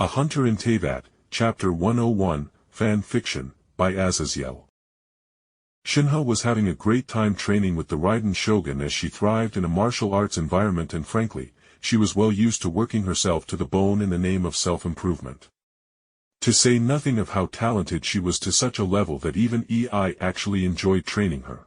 A Hunter in Teyvat, Chapter 101, Fan Fiction, by Azazyel. Shenhe was having a great time training with the Raiden Shogun as she thrived in a martial arts environment, and frankly, she was well used to working herself to the bone in the name of self-improvement. To say nothing of how talented she was, to such a level that even EI actually enjoyed training her.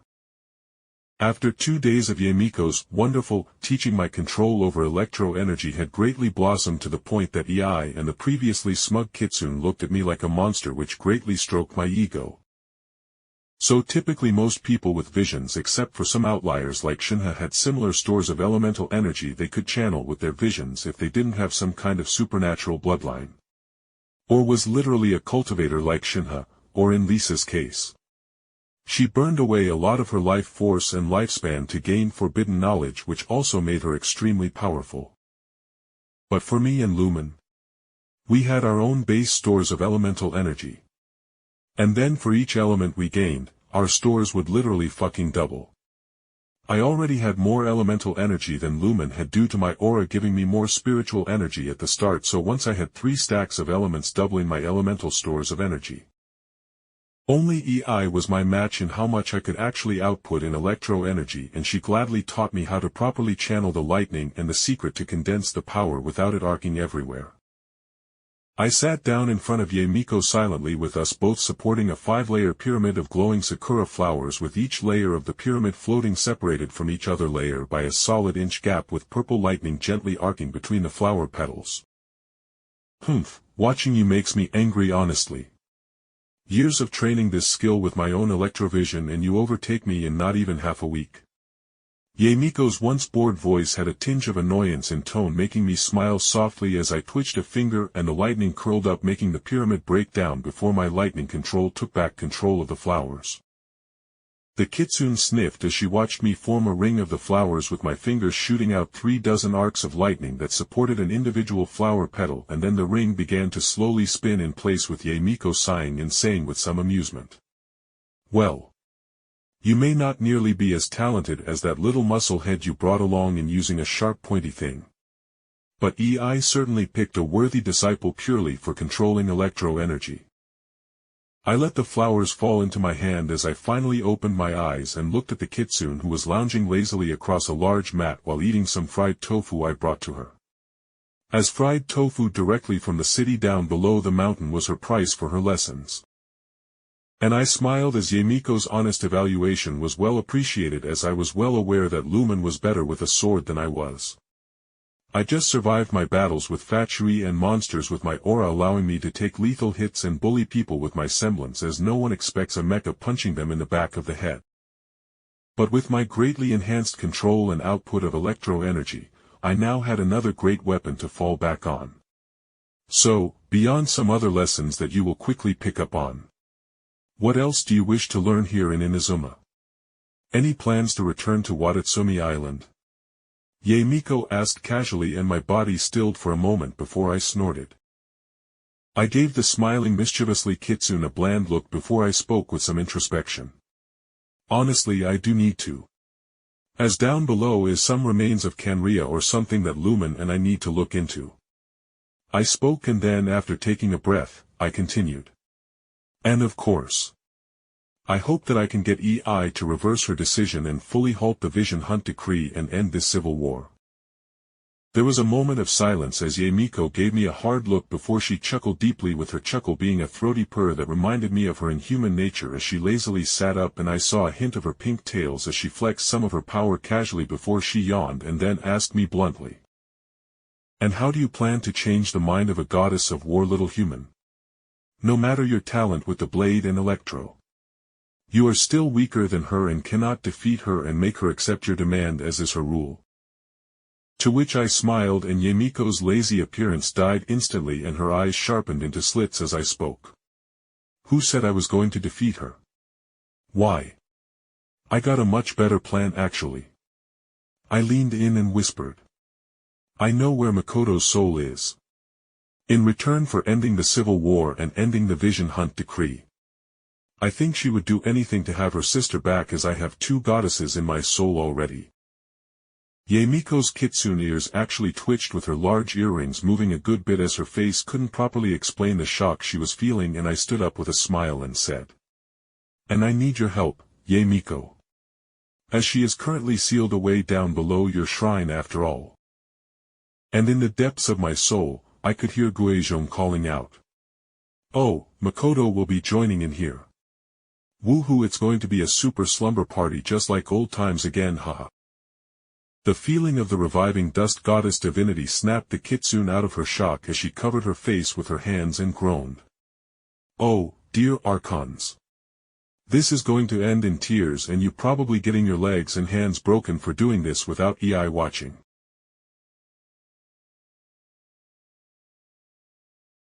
After 2 days of Yamiko's wonderful teaching, my control over electro-energy had greatly blossomed to the point that EI and the previously smug Kitsune looked at me like a monster, which greatly stroked my ego. So typically most people with visions, except for some outliers like Shenhe, had similar stores of elemental energy they could channel with their visions if they didn't have some kind of supernatural bloodline. Or was literally a cultivator like Shenhe, or in Lisa's case. She burned away a lot of her life force and lifespan to gain forbidden knowledge, which also made her extremely powerful. But for me and Lumen, we had our own base stores of elemental energy. And then for each element we gained, our stores would literally fucking double. I already had more elemental energy than Lumen had due to my aura giving me more spiritual energy at the start, so once I had 3 stacks of elements, doubling my elemental stores of energy. Only EI was my match in how much I could actually output in electro energy, and she gladly taught me how to properly channel the lightning and the secret to condense the power without it arcing everywhere. I sat down in front of Yamiko silently, with us both supporting a 5-layer pyramid of glowing sakura flowers, with each layer of the pyramid floating separated from each other layer by a solid inch gap, with purple lightning gently arcing between the flower petals. Watching you makes me angry, honestly. Years of training this skill with my own electrovision, and you overtake me in not even half a week. Yamiko's once bored voice had a tinge of annoyance in tone, making me smile softly as I twitched a finger and the lightning curled up, making the pyramid break down before my lightning control took back control of the flowers. The Kitsune sniffed as she watched me form a ring of the flowers with my fingers, shooting out 3 dozen arcs of lightning that supported an individual flower petal, and then the ring began to slowly spin in place, with Yamiko sighing and saying with some amusement, "Well, you may not nearly be as talented as that little muscle head you brought along in using a sharp pointy thing. But EI certainly picked a worthy disciple purely for controlling electro energy." I let the flowers fall into my hand as I finally opened my eyes and looked at the Kitsune, who was lounging lazily across a large mat while eating some fried tofu I brought to her. As fried tofu directly from the city down below the mountain was her price for her lessons. And I smiled as Yamiko's honest evaluation was well appreciated, as I was well aware that Lumen was better with a sword than I was. I just survived my battles with Fatui and monsters with my aura, allowing me to take lethal hits and bully people with my semblance, as no one expects a mecha punching them in the back of the head. But with my greatly enhanced control and output of electro energy, I now had another great weapon to fall back on. So, beyond some other lessons that you will quickly pick up on, what else do you wish to learn here in Inazuma? Any plans to return to Watatsumi Island? Yamiko asked casually, and my body stilled for a moment before I snorted. I gave the smiling mischievously Kitsune a bland look before I spoke with some introspection. Honestly, I do need to. As down below is some remains of Kanria or something that Lumen and I need to look into. I spoke, and then after taking a breath, I continued. And of course, I hope that I can get EI to reverse her decision and fully halt the Vision Hunt decree and end this civil war. There was a moment of silence as Yamiko gave me a hard look before she chuckled deeply, with her chuckle being a throaty purr that reminded me of her inhuman nature as she lazily sat up, and I saw a hint of her pink tails as she flexed some of her power casually before she yawned and then asked me bluntly, "And how do you plan to change the mind of a goddess of war, little human? No matter your talent with the blade and electro, you are still weaker than her and cannot defeat her and make her accept your demand, as is her rule." To which I smiled, and Yamiko's lazy appearance died instantly and her eyes sharpened into slits as I spoke. "Who said I was going to defeat her? Why, I got a much better plan actually." I leaned in and whispered, "I know where Makoto's soul is. In return for ending the civil war and ending the Vision Hunt decree, I think she would do anything to have her sister back, as I have 2 goddesses in my soul already." Miko's kitsune ears actually twitched with her large earrings moving a good bit as her face couldn't properly explain the shock she was feeling, and I stood up with a smile and said, "And I need your help, Miko. As she is currently sealed away down below your shrine after all." And in the depths of my soul, I could hear Guizhong calling out, "Oh, Makoto will be joining in here. Woohoo, it's going to be a super slumber party just like old times again, haha." The feeling of the reviving dust goddess divinity snapped the kitsune out of her shock as she covered her face with her hands and groaned. "Oh, dear Archons. This is going to end in tears and you probably getting your legs and hands broken for doing this without EI watching."